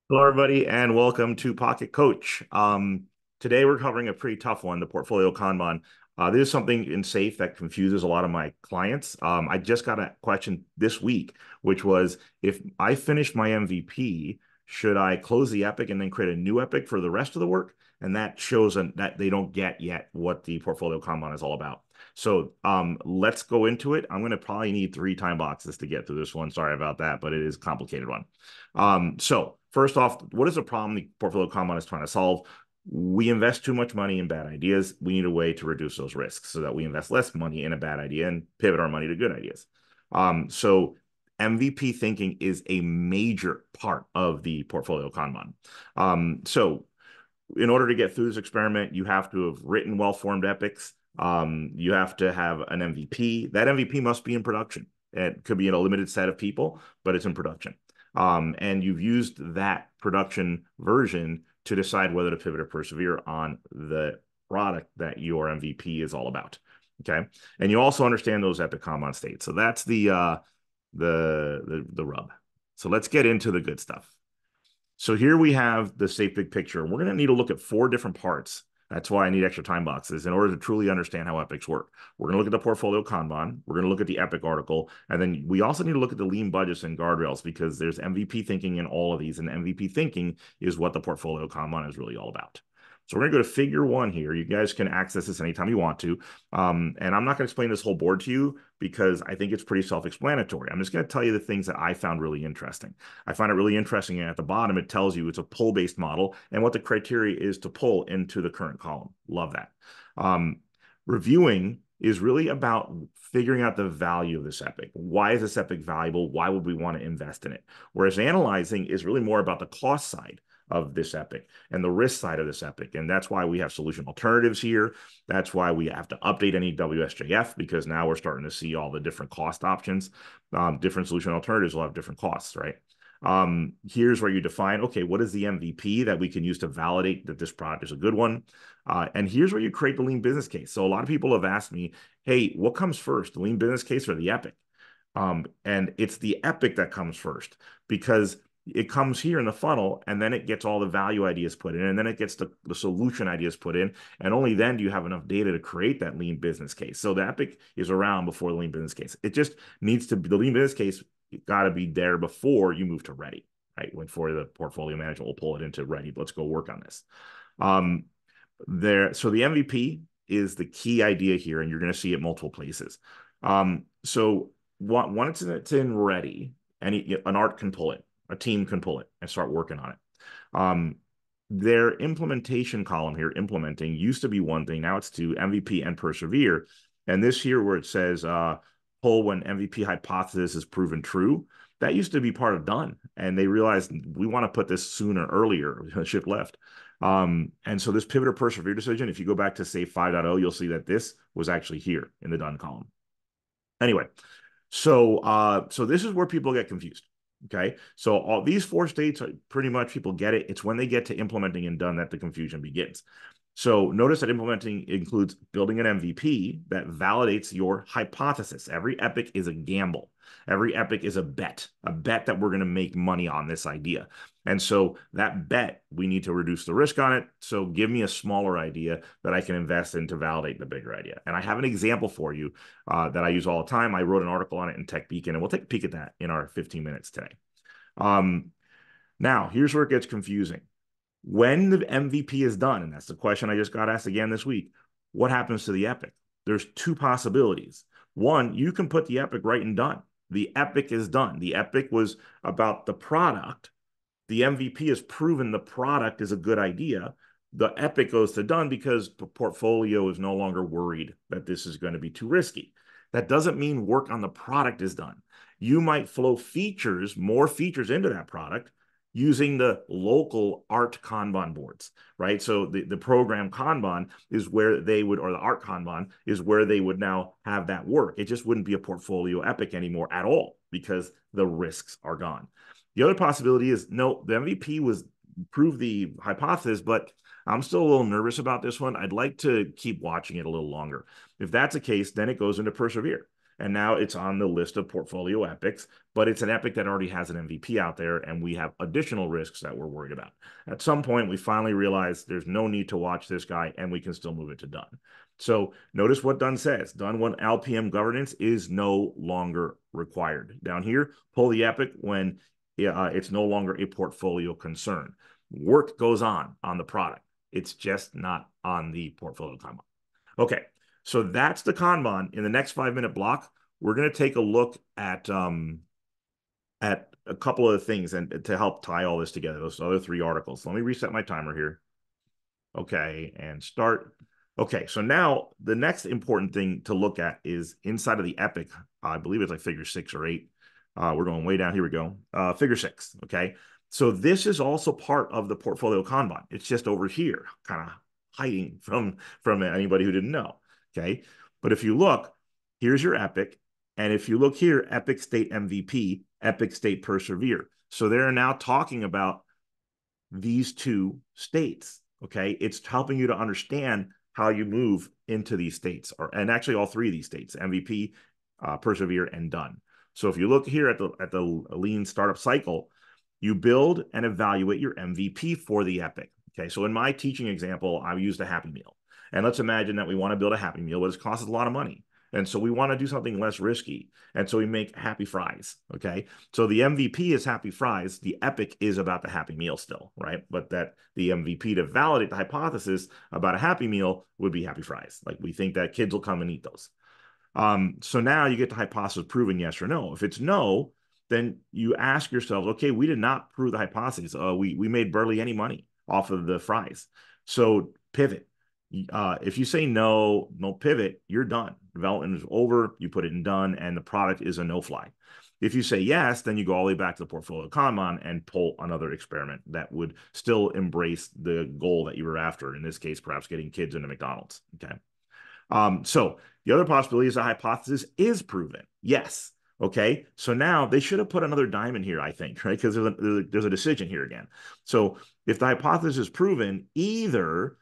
Hello, everybody, and welcome to Pocket Coach. Today we're covering a pretty tough one, the portfolio Kanban. This is something in Safe that confuses a lot of my clients. I just got a question this week, which was if I finish my MVP, should I close the epic and then create a new epic for the rest of the work? And that shows that they don't get yet what the portfolio Kanban is all about. So let's go into it. I'm going to probably need 3 time boxes to get through this one. Sorry about that, but it is a complicated one. So first off, what is the problem the portfolio Kanban is trying to solve? We invest too much money in bad ideas. We need a way to reduce those risks so that we invest less money in a bad idea and pivot our money to good ideas. So MVP thinking is a major part of the portfolio Kanban. So in order to get through this experiment, you have to have written well-formed epics. You have to have an MVP. That MVP must be in production. It could be in a limited set of people, but it's in production. And you've used that production version to decide whether to pivot or persevere on the product that your MVP is all about. Okay. And you also understand those epic Kanban states. So that's the rub. So let's get into the good stuff. So here we have the safe big picture. We're going to need to look at 4 different parts. That's why I need extra time boxes in order to truly understand how epics work. We're going to look at the portfolio Kanban. We're going to look at the epic article. And then we also need to look at the lean budgets and guardrails because there's MVP thinking in all of these. And MVP thinking is what the portfolio Kanban is really all about. So we're going to go to figure 1 here. You guys can access this anytime you want to. And I'm not going to explain this whole board to you because I think it's pretty self-explanatory. I'm just going to tell you the things that I found really interesting. I find it really interesting. And at the bottom, it tells you it's a pull-based model and what the criteria is to pull into the current column. Love that. Reviewing is really about figuring out the value of this epic. Why is this epic valuable? Why would we want to invest in it? Whereas analyzing is really more about the cost side of this epic and the risk side of this epic. And that's why we have solution alternatives here. That's why we have to update any WSJF because now we're starting to see all the different cost options. Different solution alternatives will have different costs, right? Here's where you define, okay, what is the MVP that we can use to validate that this product is a good one? And here's where you create the lean business case. So a lot of people have asked me, hey, what comes first, the lean business case or the epic? And it's the epic that comes first because it comes here in the funnel and then it gets all the value ideas put in and then it gets the solution ideas put in. And only then do you have enough data to create that lean business case. So the epic is around before the lean business case. It just needs to be the lean business case got to be there before you move to ready, right? When for the portfolio management will pull it into ready. Let's go work on this. So the MVP is the key idea here, and you're going to see it multiple places. So once it's in ready, an art can pull it, a team can pull it and start working on it. Their implementation column here, implementing, used to be one thing. Now it's to MVP and persevere. And this here where it says pull when MVP hypothesis is proven true, that used to be part of done. And they realized we want to put this sooner, earlier, shift left. And so this pivot or persevere decision, if you go back to say 5.0, you'll see that this was actually here in the done column. Anyway, so this is where people get confused. Okay, so all these 4 states are pretty much people get it. It's when they get to implementing and done that the confusion begins. So notice that implementing includes building an MVP that validates your hypothesis. Every epic is a gamble. Every epic is a bet that we're going to make money on this idea. And so that bet, we need to reduce the risk on it. So give me a smaller idea that I can invest in to validate the bigger idea. And I have an example for you that I use all the time. I wrote an article on it in Tech Beacon, and we'll take a peek at that in our 15 minutes today. Now, here's where it gets confusing. When the MVP is done, and that's the question I just got asked again this week, what happens to the epic? There's 2 possibilities. One, you can put the epic right and done. The epic is done. The epic was about the product. The MVP has proven the product is a good idea. The epic goes to done because the portfolio is no longer worried that this is going to be too risky. That doesn't mean work on the product is done. You might flow more features into that product using the local art Kanban boards, right? So the program Kanban is where they would, or the art Kanban is where they would now have that work. It just wouldn't be a portfolio epic anymore at all because the risks are gone. The other possibility is no, the MVP was prove the hypothesis, but I'm still a little nervous about this one. I'd like to keep watching it a little longer. If that's the case, then it goes into persevere. and now it's on the list of portfolio epics, but it's an epic that already has an MVP out there, and we have additional risks that we're worried about. At some point, we finally realized there's no need to watch this guy, and we can still move it to done. So notice what done says. Done when LPM governance is no longer required. Down here, pull the epic when it's no longer a portfolio concern. Work goes on the product. It's just not on the portfolio Kanban. Okay, so that's the Kanban. In the next 5-minute block, we're going to take a look at a couple of things and to help tie all this together, those other 3 articles. Let me reset my timer here. Okay, and start. Okay, so now the next important thing to look at is inside of the epic. I believe it's like figure 6 or 8. We're going way down. Here we go. Figure 6. Okay, so this is also part of the portfolio Kanban. It's just over here, kind of hiding from anybody who didn't know. Okay, but if you look, here's your epic, and if you look here, epic state MVP, epic state persevere. So they're now talking about these 2 states. Okay, it's helping you to understand how you move into these states, and actually all 3 of these states: MVP, persevere, and done. So if you look here at the lean startup cycle, you build and evaluate your MVP for the epic. Okay, so in my teaching example, I used a Happy Meal, and let's imagine that we want to build a Happy Meal, but it costs a lot of money. And so we want to do something less risky. And so we make happy fries. Okay. So the MVP is happy fries. The epic is about the Happy Meal still, right? But that the MVP to validate the hypothesis about a Happy Meal would be happy fries. Like we think that kids will come and eat those. So now you get the hypothesis proven yes or no. If it's no, then you ask yourself, okay, we did not prove the hypothesis. We made barely any money off of the fries. So pivot. If you say no pivot, you're done. Development is over. You put it in done, and the product is a no-fly. If you say yes, then you go all the way back to the portfolio Kanban and pull another experiment that would still embrace the goal that you were after. In this case, perhaps getting kids into McDonald's. Okay. So the other possibility is the hypothesis is proven. Yes. Okay. So now they should have put another diamond here, I think, right? Because there's a decision here again. So if the hypothesis is proven, either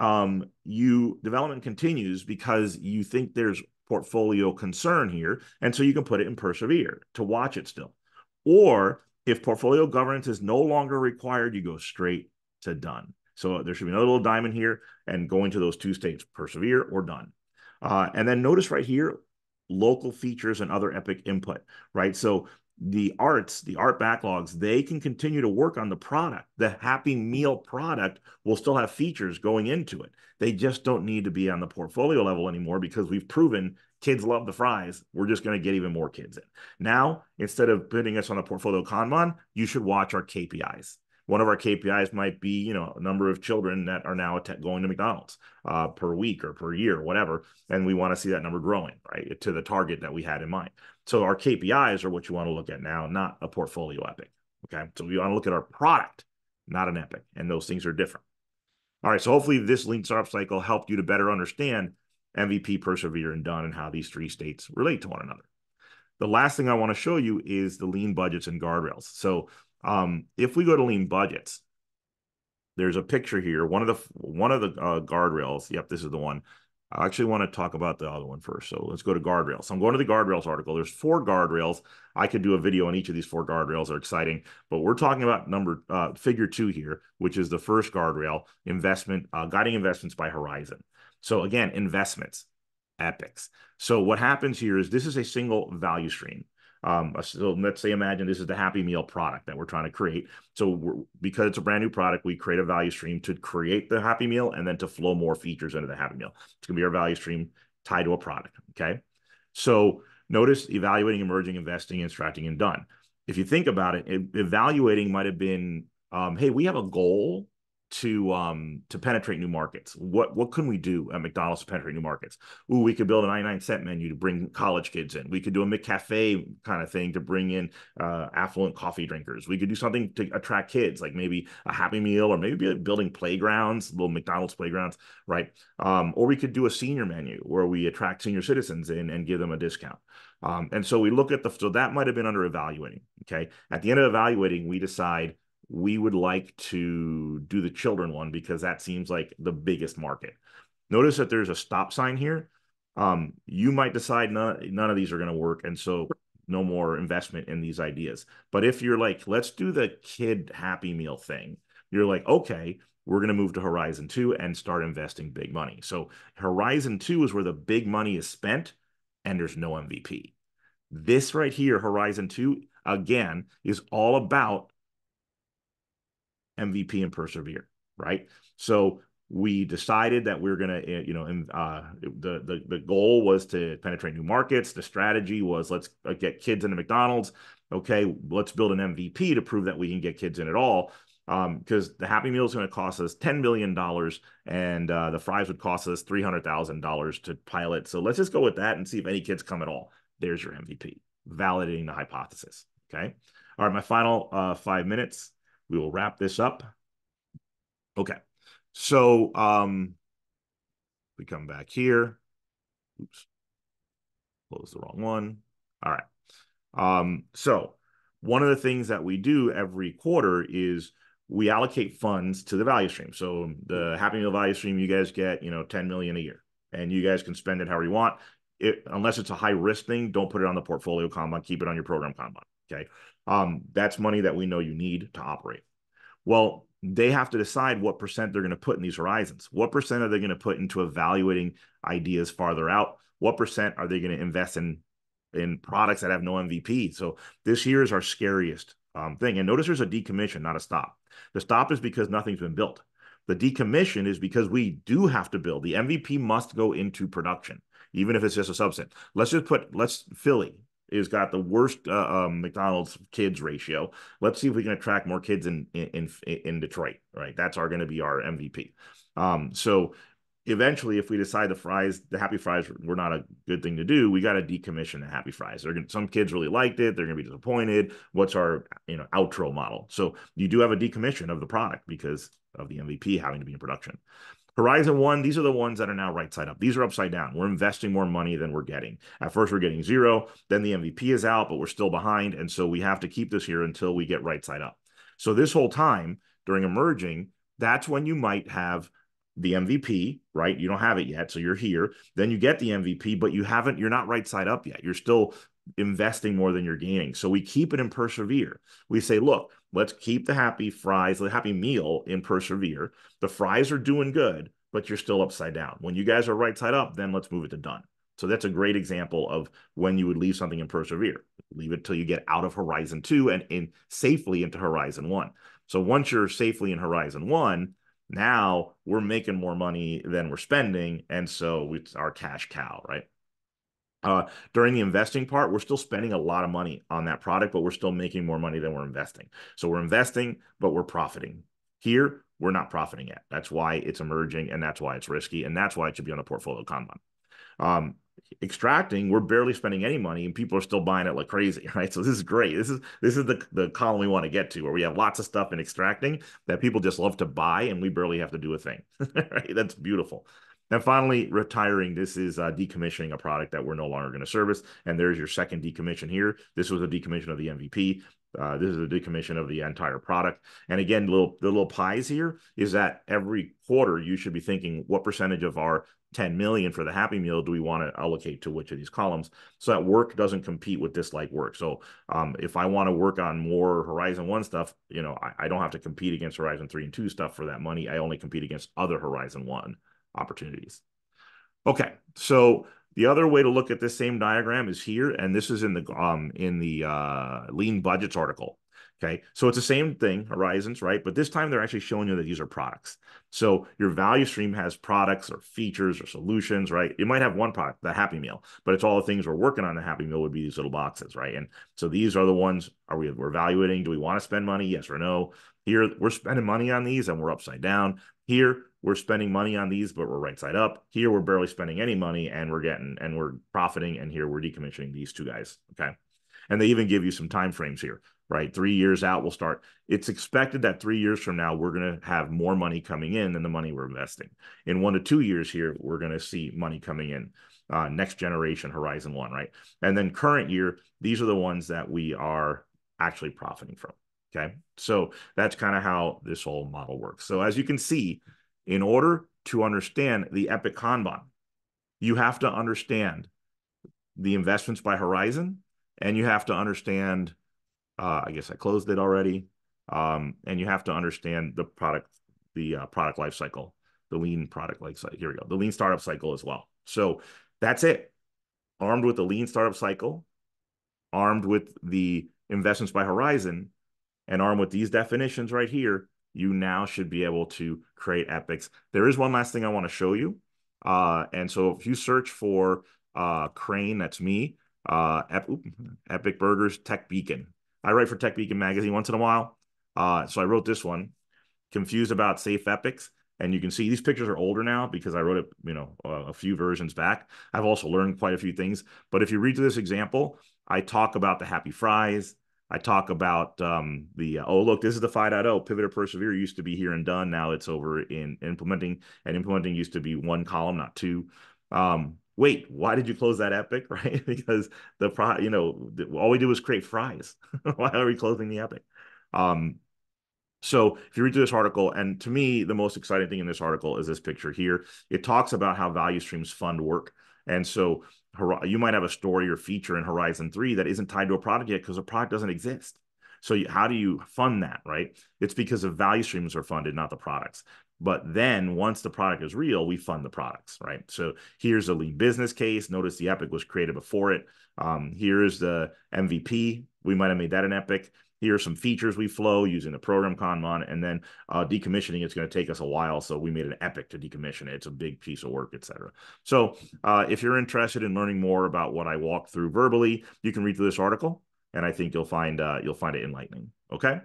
development continues because you think there's portfolio concern here, and so you can put it in persevere to watch it still. Or if portfolio governance is no longer required, you go straight to done. So there should be another little diamond here and going to those 2 states, persevere or done. And then notice right here, local features and other epic input, right? So the art backlogs, they can continue to work on the product. The Happy Meal product will still have features going into it. They just don't need to be on the portfolio level anymore because we've proven kids love the fries. We're just going to get even more kids in. Now, instead of putting us on a portfolio Kanban, you should watch our KPIs. One of our KPIs might be, a number of children that are now going to McDonald's per week or per year, whatever. And we want to see that number growing, right, to the target that we had in mind. So our KPIs are what you want to look at now, not a portfolio epic. Okay. So we want to look at our product, not an epic. And those things are different. All right. So hopefully this lean startup cycle helped you to better understand MVP, persevere, and done, and how these 3 states relate to one another. The last thing I want to show you is the lean budgets and guardrails. So if we go to lean budgets, there's a picture here. One of the guardrails. Yep, this is the one. I actually want to talk about the other one first. So let's go to guardrails. So I'm going to the guardrails article. There's 4 guardrails. I could do a video on each of these 4 guardrails. They're exciting, but we're talking about figure 2 here, which is the first guardrail: guiding investments by horizon. So again, investments, epics. So what happens here is this is a single value stream. So let's say, imagine this is the Happy Meal product that we're trying to create. So because it's a brand new product, we create a value stream to create the Happy Meal and then to flow more features into the Happy Meal. It's going to be our value stream tied to a product. Okay. So notice evaluating, emerging, investing, extracting, and done. If you think about it, evaluating might have been, hey, we have a goal to penetrate new markets. What can we do at McDonald's to penetrate new markets? Ooh, we could build a 99-cent menu to bring college kids in. We could do a McCafe kind of thing to bring in affluent coffee drinkers. We could do something to attract kids, like maybe a Happy Meal, or maybe building playgrounds, little McDonald's playgrounds, right? Or we could do a senior menu where we attract senior citizens in and give them a discount. And so we look at so that might have been under evaluating. Okay. At the end of evaluating, we decide we would like to do the children one because that seems like the biggest market. Notice that there's a stop sign here. You might decide none of these are going to work, and so no more investment in these ideas. But if you're like, let's do the kid Happy Meal thing, you're like, okay, we're going to move to Horizon 2 and start investing big money. So Horizon 2 is where the big money is spent and there's no MVP. This right here, Horizon 2, again, is all about MVP and persevere, right? So we decided that we are going to, the goal was to penetrate new markets. The strategy was let's get kids into McDonald's. Okay, let's build an MVP to prove that we can get kids in at all. Because the Happy Meal is going to cost us $10 million and the fries would cost us $300,000 to pilot. So let's just go with that and see if any kids come at all. There's your MVP, validating the hypothesis. Okay. All right, my final 5 minutes. We will wrap this up. Okay. So we come back here. Oops, close the wrong one. All right. So one of the things that we do every quarter is we allocate funds to the value stream. So the Happy Meal value stream, you guys get, 10 million a year, and you guys can spend it however you want. Unless it's a high risk thing, don't put it on the portfolio Kanban, keep it on your program Kanban. Okay. That's money that we know you need to operate. Well, they have to decide what percent they're going to put in these horizons. What percent are they going to put into evaluating ideas farther out? What percent are they going to invest in products that have no MVP? So this year is our scariest thing. And notice there's a decommission, not a stop. The stop is because nothing's been built. The decommission is because we do have to build. The MVP must go into production, even if it's just a subset. Let's Philly has got the worst McDonald's kids ratio. Let's see if we can attract more kids in Detroit. Right, that's going to be our MVP. So eventually, if we decide the Happy Fries were not a good thing to do, we got to decommission the Happy Fries. Some kids really liked it. They're going to be disappointed. What's our outro model? So you do have a decommission of the product because of the MVP having to be in production. Horizon 1, these are the ones that are now right side up. These are upside down. We're investing more money than we're getting. At first, we're getting 0. Then the MVP is out, but we're still behind. And so we have to keep this here until we get right side up. So this whole time during emerging, that's when you might have the MVP, right? You don't have it yet. So you're here. Then you get the MVP, but you're not right side up yet. You're still investing more than you're gaining. So we keep it in persevere. We say, look, let's keep the Happy Fries, the Happy Meal in persevere. The fries are doing good, but you're still upside down. When you guys are right side up, then let's move it to done. So that's a great example of when you would leave something in persevere. Leave it till you get out of Horizon 2 and safely into Horizon 1. So once you're safely in Horizon 1, now we're making more money than we're spending. And so it's our cash cow, right? During the investing part, we're still spending a lot of money on that product, but we're still making more money than we're investing. So we're investing, but we're profiting. Here, we're not profiting yet. That's why it's emerging, and that's why it's risky, and that's why it should be on a portfolio Kanban. Extracting, we're barely spending any money, and people are still buying it like crazy, right? So this is great. This is the column we want to get to, where we have lots of stuff in extracting that people just love to buy, and we barely have to do a thing. Right? That's beautiful. And finally, retiring. This is decommissioning a product that we're no longer going to service. And there's your second decommission here. This was a decommission of the MVP. This is a decommission of the entire product. And again, the little pies here is that every quarter you should be thinking what percentage of our 10 million for the Happy Meal do we want to allocate to which of these columns, so that work doesn't compete with dislike work. So if I want to work on more Horizon 1 stuff, I don't have to compete against Horizon 3 and 2 stuff for that money. I only compete against other Horizon 1 opportunities. Okay, so the other way to look at this same diagram is here, and this is in the lean budgets article. Okay, so it's the same thing, horizons, right? But this time they're actually showing you that these are products. So your value stream has products or features or solutions, right? It might have one product, the Happy Meal, but it's all the things we're working on. The Happy Meal would be these little boxes, right? And so these are the ones we're evaluating. Do we want to spend money? Yes or no? Here we're spending money on these and we're upside down. Here we're spending money on these, but we're right side up. Here we're barely spending any money and we're profiting. And here we're decommissioning these two guys. Okay. And they even give you some time frames here, right? 3 years out, we'll start. It's expected that 3 years from now, we're going to have more money coming in than the money we're investing. In 1 to 2 years here, we're going to see money coming in. Next generation, Horizon 1, right? And then current year, these are the ones that we are actually profiting from. Okay. So that's kind of how this whole model works. So as you can see, in order to understand the Epic Kanban, You have to understand the investments by horizon, and you have to understand, I guess I closed it already. And you have to understand the product life cycle, the lean product life cycle. Here we go, the lean startup cycle as well. So that's it. Armed with the lean startup cycle, armed with the investments by horizon, and armed with these definitions right here, you now should be able to create epics. There is one last thing I want to show you. And so if you search for Crane, that's me, Epic Burgers Tech Beacon. I write for Tech Beacon magazine once in a while. So I wrote this one, confused about safe epics. And you can see these pictures are older now because I wrote it, a few versions back. I've also learned quite a few things. But if you read through this example, I talk about the happy fries. I talk about oh, look, this is the 5.0. Pivot or persevere used to be here and done. Now it's over in implementing, and implementing used to be one column, not two. Wait, why did you close that epic? Right? Because all we do is create fries. Why are we closing the epic? So if you read through this article, and to me, the most exciting thing in this article is this picture here. It talks about how value streams fund work. And so you might have a story or feature in Horizon 3 that isn't tied to a product yet because the product doesn't exist. So how do you fund that, right? It's because the value streams are funded, not the products. But then once the product is real, we fund the products, right? So here's a lean business case. Notice the epic was created before it. Here's the MVP. We might have made that an epic. Here are some features we flow using the program Kanban, and then decommissioning. It's going to take us a while, so we made an epic to decommission it. It's a big piece of work, etc. So if you're interested in learning more about what I walked through verbally, you can read through this article, and I think you'll find it enlightening. Okay,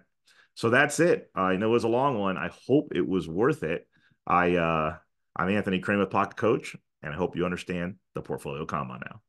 so that's it. I know it was a long one. I hope it was worth it. I'm Anthony Crane with Pocket Coach, and I hope you understand the portfolio Kanban now.